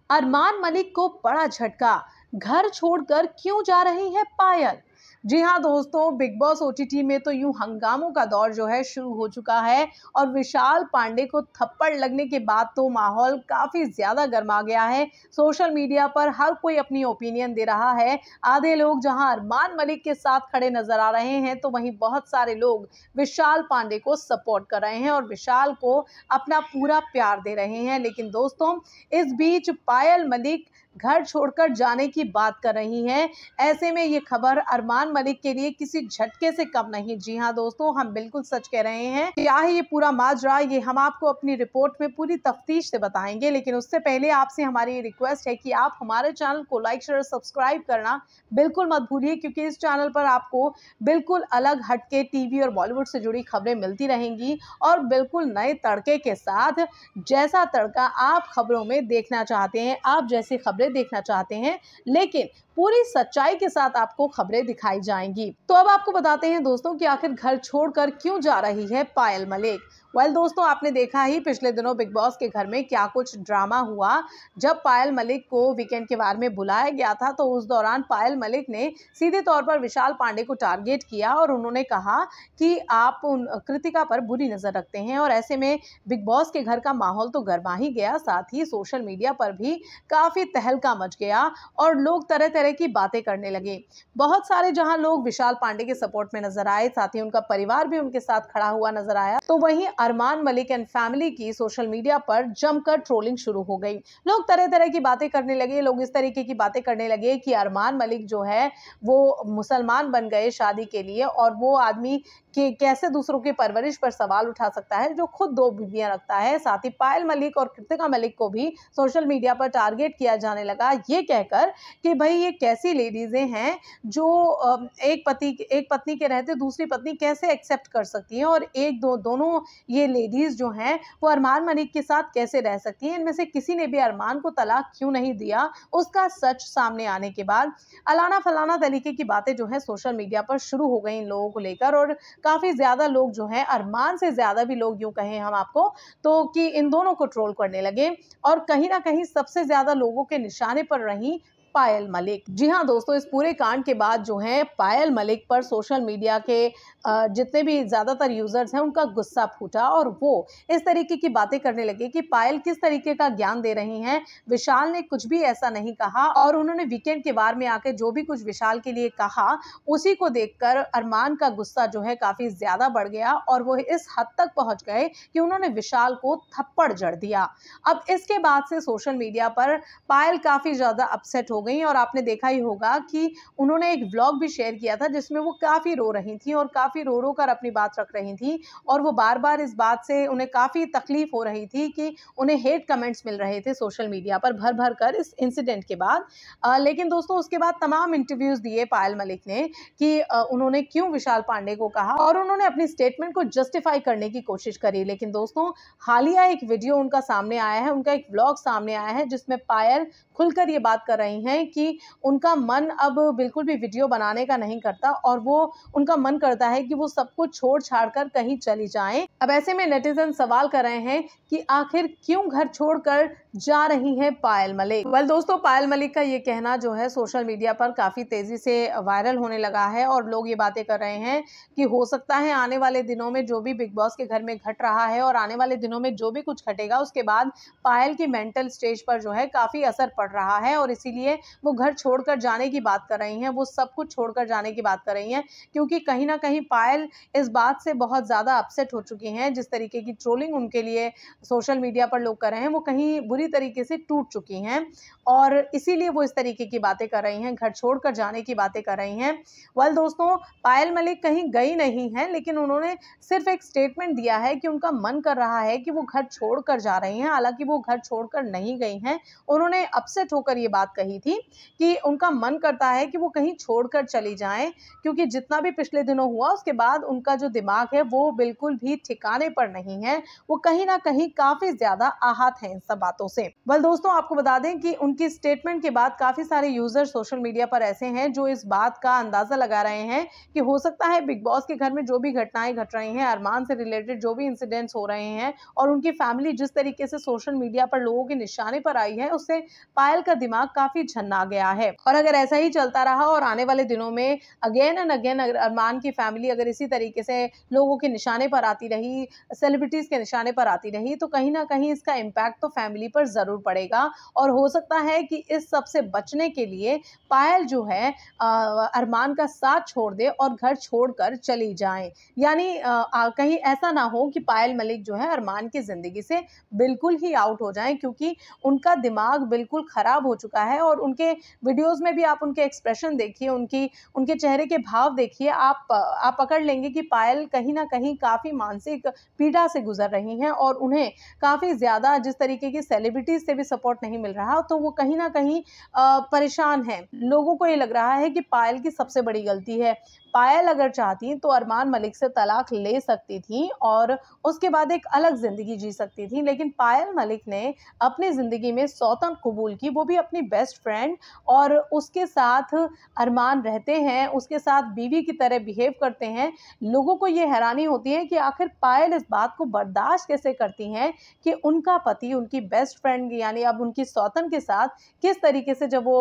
अरमान मलिक को बड़ा झटका, घर छोड़कर क्यों जा रही है पायल। जी हाँ दोस्तों, बिग बॉस ओटीटी में तो यूं हंगामों का दौर जो है शुरू हो चुका है और विशाल पांडे को थप्पड़ लगने के बाद तो माहौल काफी ज्यादा गर्मा गया है। सोशल मीडिया पर हर कोई अपनी ओपिनियन दे रहा है। आधे लोग जहां अरमान मलिक के साथ खड़े नजर आ रहे हैं तो वहीं बहुत सारे लोग विशाल पांडे को सपोर्ट कर रहे हैं और विशाल को अपना पूरा प्यार दे रहे हैं। लेकिन दोस्तों, इस बीच पायल मलिक घर छोड़कर जाने की बात कर रही हैं। ऐसे में ये खबर अरमान मलिक के लिए किसी झटके से कम नहीं। जी हाँ दोस्तों, हम बिल्कुल सच कह रहे हैं। क्या है ये पूरा माजरा, ये हम आपको अपनी रिपोर्ट में पूरी तफ्तीश से बताएंगे। लेकिन उससे पहले आपसे हमारी ये रिक्वेस्ट है कि आप हमारे चैनल को लाइक शेयर सब्सक्राइब करना बिल्कुल मत भूलिए, क्योंकि इस चैनल पर आपको बिल्कुल अलग हटके टीवी और बॉलीवुड से जुड़ी खबरें मिलती रहेंगी और बिल्कुल नए तड़के के साथ। जैसा तड़का आप खबरों में देखना चाहते हैं, आप जैसी खबरें देखना चाहते हैं, लेकिन पूरी सच्चाई के साथ आपको खबरें दिखाई जाएंगी। तो अब आपको बताते हैं दोस्तों कि आखिर घर छोड़कर क्यों जा रही है पायल मलिक। दोस्तों, आपने देखा ही पिछले दिनों बिग बॉस के घर में क्या कुछ ड्रामा हुआ। जब पायल मलिक को वीकेंड के बारे में बुलाया गया था तो उस दौरान पायल मलिक ने सीधे तौर पर विशाल पांडे को टारगेट किया और उन्होंने कहा कि आप उन कृतिका पर बुरी नजर रखते हैं। और ऐसे में बिग बॉस के घर का माहौल तो गर्मा ही गया, साथ ही सोशल मीडिया पर भी काफी तहलका मच गया और लोग तरह तरह की बातें करने लगे। बहुत सारे जहां लोग विशाल पांडे के सपोर्ट में नजर आए, साथ ही उनका परिवार भी उनके साथ खड़ा हुआ नजर आया, तो वहीं अरमान मलिक एंड फैमिली की सोशल मीडिया पर जमकर ट्रोलिंग शुरू हो गई। लोग तरह तरह की बातें करने लगे। लोग इस तरीके की बातें करने लगे कि अरमान मलिक जो है वो मुसलमान बन गए शादी के लिए और वो आदमी कि कैसे दूसरों की परवरिश पर सवाल उठा सकता है जो खुद 2 बीवियां रखता है। साथ ही पायल मलिक और कृतिका मलिक को भी सोशल मीडिया पर टारगेट किया जाने लगा, ये कहकर कि भाई ये कैसी लेडीजें हैं जो एक पत्नी के रहते दूसरी पत्नी कैसे एक्सेप्ट कर सकती हैं और दोनों ये लेडीज जो हैं वो अरमान मलिक के साथ कैसे रह सकती हैं। इनमें से किसी ने भी अरमान को तलाक क्यों नहीं दिया, उसका सच सामने आने के बाद अलाना फलाना तरीके की बातें जो है सोशल मीडिया पर शुरू हो गई इन लोगों को लेकर। और काफी ज्यादा लोग जो हैं, अरमान से ज्यादा भी लोग यूं कहें हम आपको तो कि इन दोनों को ट्रोल करने लगे और कहीं ना कहीं सबसे ज्यादा लोगों के निशाने पर रही पायल मलिक। जी हाँ दोस्तों, इस पूरे कांड के बाद जो है पायल मलिक पर सोशल मीडिया के जितने भी ज्यादातर यूजर्स हैं उनका गुस्सा फूटा और वो इस तरीके की बातें करने लगे कि पायल किस तरीके का ज्ञान दे रही हैं। विशाल ने कुछ भी ऐसा नहीं कहा और उन्होंने वीकेंड के बार में आके जो भी कुछ विशाल के लिए कहा उसी को देखकर अरमान का गुस्सा जो है काफी ज्यादा बढ़ गया और वो इस हद तक पहुंच गए कि उन्होंने विशाल को थप्पड़ जड़ दिया। अब इसके बाद से सोशल मीडिया पर पायल काफी ज्यादा अपसेट हो गई और आपने देखा ही होगा कि उन्होंने एक व्लॉग भी शेयर किया था जिसमें वो काफी रो रही थी और काफी रो रो कर अपनी बात रख रही थी और वो बार बार इस बात से उन्हें काफी तकलीफ हो रही थी कि उन्हें हेट कमेंट्स मिल रहे थे सोशल मीडिया पर भर भर कर इस इंसिडेंट के बाद। लेकिन दोस्तों, उसके बाद तमाम इंटरव्यूज दिए पायल मलिक ने कि उन्होंने क्यों विशाल पांडे को कहा और उन्होंने अपनी स्टेटमेंट को जस्टिफाई करने की कोशिश करी। लेकिन दोस्तों, हालिया एक वीडियो उनका सामने आया है, उनका एक व्लॉग सामने आया है जिसमें पायल खुलकर ये बात कर रही हैं कि उनका मन अब बिल्कुल भी वीडियो बनाने का नहीं करता और वो उनका मन करता है कि वो सब कुछ छोड़ छाड़ कर कहीं चली जाएं। अब ऐसे में नेटिजन सवाल कर रहे हैं कि आखिर क्यों घर छोड़कर जा रही है पायल मलिक। दोस्तों, पायल मलिक का ये कहना जो है सोशल मीडिया पर काफी तेजी से वायरल होने लगा है और लोग ये बातें कर रहे हैं कि हो सकता है आने वाले दिनों में जो भी बिग बॉस के घर में घट रहा है और आने वाले दिनों में जो भी कुछ घटेगा उसके बाद पायल की मेंटल स्टेज पर जो है काफी असर पड़ रहा है और इसीलिए वो घर छोड़कर जाने की बात कर रही हैं, वो सब कुछ छोड़कर जाने की बात कर रही हैं, क्योंकि कहीं ना कहीं पायल इस बात से बहुत ज्यादा अपसेट हो चुकी हैं। जिस तरीके की ट्रोलिंग उनके लिए सोशल मीडिया पर लोग कर रहे हैं वो कहीं बुरी तरीके से टूट चुकी हैं और इसीलिए वो इस तरीके की बातें कर रही हैं, घर छोड़कर जाने की बातें कर रही हैं। दोस्तों, पायल मलिक कहीं गई नहीं है, लेकिन उन्होंने सिर्फ एक स्टेटमेंट दिया है कि उनका मन कर रहा है कि वो घर छोड़कर जा रही हैं। हालांकि वो घर छोड़कर नहीं गई हैं, उन्होंने अपसेट होकर ये बात कही थी थी कि उनका मन करता है कि वो कहीं छोड़कर चली जाएं, क्योंकि जितना भी पिछले दिनों हुआ उसके बाद उनका जो दिमाग है वो बिल्कुल भी ठिकाने पर नहीं है। वो कहीं ना कहीं काफी ज्यादा आहत हैं इन सब बातों से। वेल दोस्तों, आपको बता दें कि उनकी स्टेटमेंट के बाद काफी सारे यूजर सोशल मीडिया पर ऐसे हैं जो इस बात का अंदाजा लगा रहे हैं कि हो सकता है बिग बॉस के घर में जो भी घटनाएं घट रही हैं, अरमान से रिलेटेड जो भी इंसिडेंट्स हो रहे हैं और उनकी फैमिली जिस तरीके से सोशल मीडिया पर लोगों के निशाने पर आई है, उससे पायल का दिमाग काफी झन्ना गया है। और अगर ऐसा ही चलता रहा और आने वाले दिनों में अगेन एंड अगेन अगर अरमान की फैमिली अगर इसी तरीके से लोगों के निशाने पर आती रही, सेलिब्रिटीज के निशाने पर आती रही, तो कहीं ना कहीं इसका इम्पैक्ट तो फैमिली पर जरूर पड़ेगा। और हो सकता है कि इस सब से बचने के लिए पायल जो है अरमान का साथ छोड़ दे और घर छोड़कर चली जाए। यानी कहीं ऐसा ना हो कि पायल मलिक जो है अरमान की जिंदगी से बिल्कुल ही आउट हो जाएं, क्योंकि उनका दिमाग बिल्कुल खराब हो चुका है। और उनके वीडियोस में भी आप उनके एक्सप्रेशन देखिए, उनके चेहरे के भाव देखिए, आप पकड़ लेंगे कि पायल कहीं ना कहीं काफी मानसिक पीड़ा से गुजर रही हैं और उन्हें काफी ज्यादा जिस तरीके की सेलिब्रिटीज से भी सपोर्ट नहीं मिल रहा, तो वो कहीं ना कहीं परेशान है। लोगों को ये लग रहा है कि पायल की सबसे बड़ी गलती है। पायल अगर चाहती तो अरमान मलिक से तलाक ले सकती थी और उसके बाद एक अलग जिंदगी जी सकती थी, लेकिन पायल मलिक ने अपनी जिंदगी में सौतन कबूल की, वो भी अपनी बेस्ट फ्रेंड, और उसके साथ अरमान रहते हैं, उसके साथ बीवी की तरह बिहेव करते हैं। लोगों को ये हैरानी होती है कि आखिर पायल इस बात को बर्दाश्त कैसे करती हैं कि उनका पति उनकी बेस्ट फ्रेंड यानी अब उनकी सौतन के साथ किस तरीके से जब वो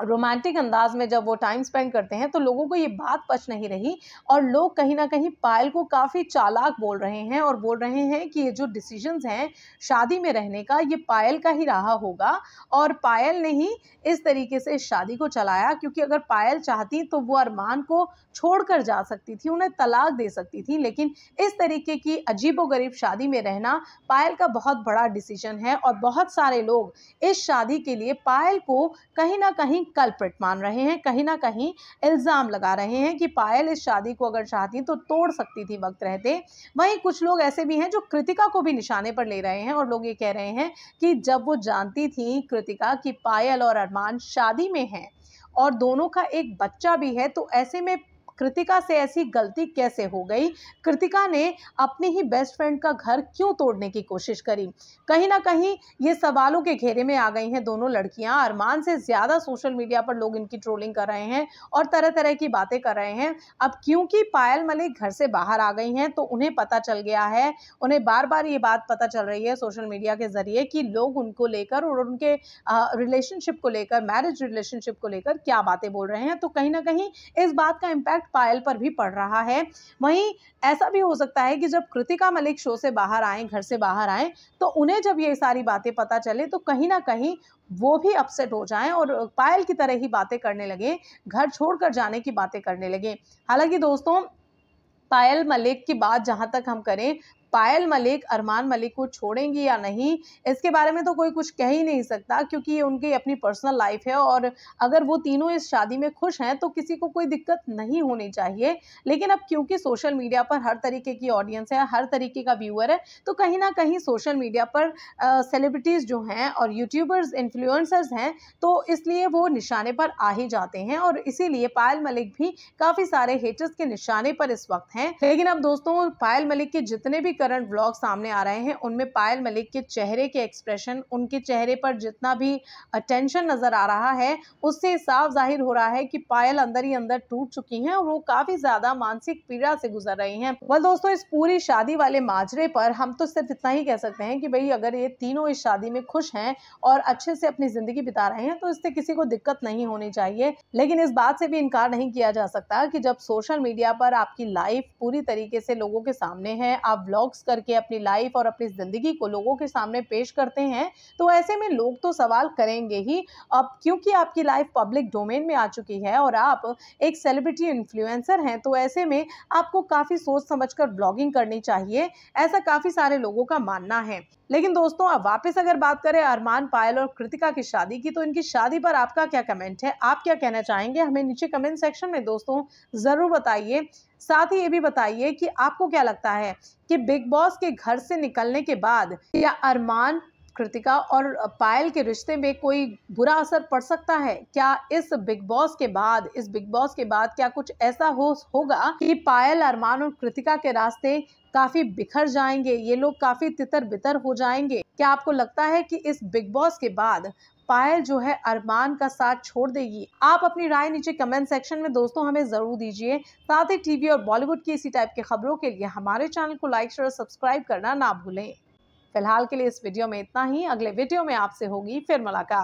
रोमांटिक अंदाज में जब वो टाइम स्पेंड करते हैं, तो लोगों को ये बात पच नहीं रही और लोग कहीं ना कहीं पायल को काफी चालाक बोल रहे हैं और बोल रहे हैं कि ये जो डिसीजंस हैं शादी में रहने का, ये पायल का ही रहा होगा और पायल ने ही इस तरीके से शादी को चलाया, क्योंकि अगर पायल चाहती तो वो अरमान को छोड़कर जा सकती थी, उन्हें तलाक दे सकती थी, लेकिन इस तरीके की अजीबोगरीब शादी में रहना पायल का बहुत बड़ा डिसीजन है। और बहुत सारे लोग इस शादी के लिए पायल को कहीं ना कहीं कल्प्रिट मान रहे हैं, कहीं ना कहीं इल्जाम लगा रहे हैं कि पायल इस शादी को अगर चाहती तो तोड़ सकती थी वक्त रहते। वहीं कुछ लोग ऐसे भी हैं जो कृतिका को भी निशाने पर ले रहे हैं और लोग ये कह रहे हैं कि जब वो जानती थी कृतिका कि पायल और अरमान शादी में हैं और दोनों का एक बच्चा भी है, तो ऐसे में कृतिका से ऐसी गलती कैसे हो गई, कृतिका ने अपनी ही बेस्ट फ्रेंड का घर क्यों तोड़ने की कोशिश करी। कहीं ना कहीं ये सवालों के घेरे में आ गई हैं दोनों लड़कियां। अरमान से ज्यादा सोशल मीडिया पर लोग इनकी ट्रोलिंग कर रहे हैं और तरह तरह की बातें कर रहे हैं। अब क्योंकि पायल मलिक घर से बाहर आ गई हैं तो उन्हें पता चल गया है, उन्हें बार बार ये बात पता चल रही है सोशल मीडिया के जरिए कि लोग उनको लेकर और उनके रिलेशनशिप को लेकर, मैरिज रिलेशनशिप को लेकर क्या बातें बोल रहे हैं। तो कहीं ना कहीं इस बात का इम्पैक्ट पायल पर भी पड़ रहा है। वहीं ऐसा भी हो सकता है कि जब कृतिका मलिक शो से बाहर आए, घर से बाहर आए, तो उन्हें जब ये सारी बातें पता चले तो कहीं ना कहीं वो भी अपसेट हो जाएं और पायल की तरह ही बातें करने लगे, घर छोड़कर जाने की बातें करने लगे। हालांकि दोस्तों, पायल मलिक की बात जहां तक हम करें, पायल मलिक अरमान मलिक को छोड़ेंगी या नहीं, इसके बारे में तो कोई कुछ कह ही नहीं सकता, क्योंकि ये उनकी अपनी पर्सनल लाइफ है और अगर वो तीनों इस शादी में खुश हैं तो किसी को कोई दिक्कत नहीं होनी चाहिए। लेकिन अब क्योंकि सोशल मीडिया पर हर तरीके की ऑडियंस है, हर तरीके का व्यूअर है, तो कहीं ना कहीं सोशल मीडिया पर सेलिब्रिटीज जो हैं और यूट्यूबर्स, इन्फ्लुएंसर्स हैं, तो इसलिए वो निशाने पर आ ही जाते हैं और इसीलिए पायल मलिक भी काफी सारे हेटर्स के निशाने पर इस वक्त हैं। लेकिन अब दोस्तों, पायल मलिक के जितने भी करंट व्लॉग सामने आ रहे हैं उनमें पायल मलिक के चेहरे के एक्सप्रेशन, उनके चेहरे पर जितना भी टेंशन नजर आ रहा है, उससे साफ जाहिर हो रहा है कि पायल अंदर ही अंदर टूट चुकी हैं और वो काफी ज्यादा मानसिक पीड़ा से गुजर रही हैं। वह दोस्तों, इस पूरी शादी वाले माजरे पर हम तो सिर्फ इतना ही कह सकते हैं कि भाई अगर ये तीनों इस शादी में खुश हैं और अच्छे से अपनी जिंदगी बिता रहे हैं तो इससे किसी को दिक्कत नहीं होनी चाहिए। लेकिन इस बात से भी इनकार नहीं किया जा सकता कि जब सोशल मीडिया पर आपकी लाइफ पूरी तरीके से लोगों के सामने है, आप व्लॉग्स करके अपनी लाइफ और अपनी जिंदगी को लोगों के सामने पेश करते हैं, तो ऐसे में लोग तो सवाल करेंगे ही। अब क्योंकि आपकी लाइफ पब्लिक डोमेन में आ चुकी है और आप एक सेलिब्रिटी इन्फ्लुएंसर हैं, तो ऐसे में आपको काफी सोच समझकर ब्लॉगिंग करनी चाहिए, ऐसा काफी सारे लोगों का मानना है। लेकिन दोस्तों, अब वापस अगर बात करें अरमान, पायल और कृतिका की शादी की, तो इनकी शादी पर आपका क्या कमेंट है, आप क्या कहना चाहेंगे, हमें नीचे कमेंट सेक्शन में दोस्तों जरूर बताइए। साथ ही ये भी बताइए कि आपको क्या लगता है कि बिग बॉस के घर से निकलने के बाद क्या अरमान कृतिका और पायल के रिश्ते में कोई बुरा असर पड़ सकता है? क्या इस बिग बॉस के बाद क्या कुछ ऐसा होगा कि पायल, अरमान और कृतिका के रास्ते काफी बिखर जाएंगे, ये लोग काफी तितर-बितर हो जाएंगे? क्या आपको लगता है कि इस बिग बॉस के बाद पायल जो है अरमान का साथ छोड़ देगी? आप अपनी राय नीचे कमेंट सेक्शन में दोस्तों हमें जरूर दीजिए। साथ ही टीवी और बॉलीवुड की इसी टाइप की खबरों के लिए हमारे चैनल को लाइक, शेयर और सब्सक्राइब करना ना भूलें। फिलहाल के लिए इस वीडियो में इतना ही। अगले वीडियो में आपसे होगी फिर मुलाकात।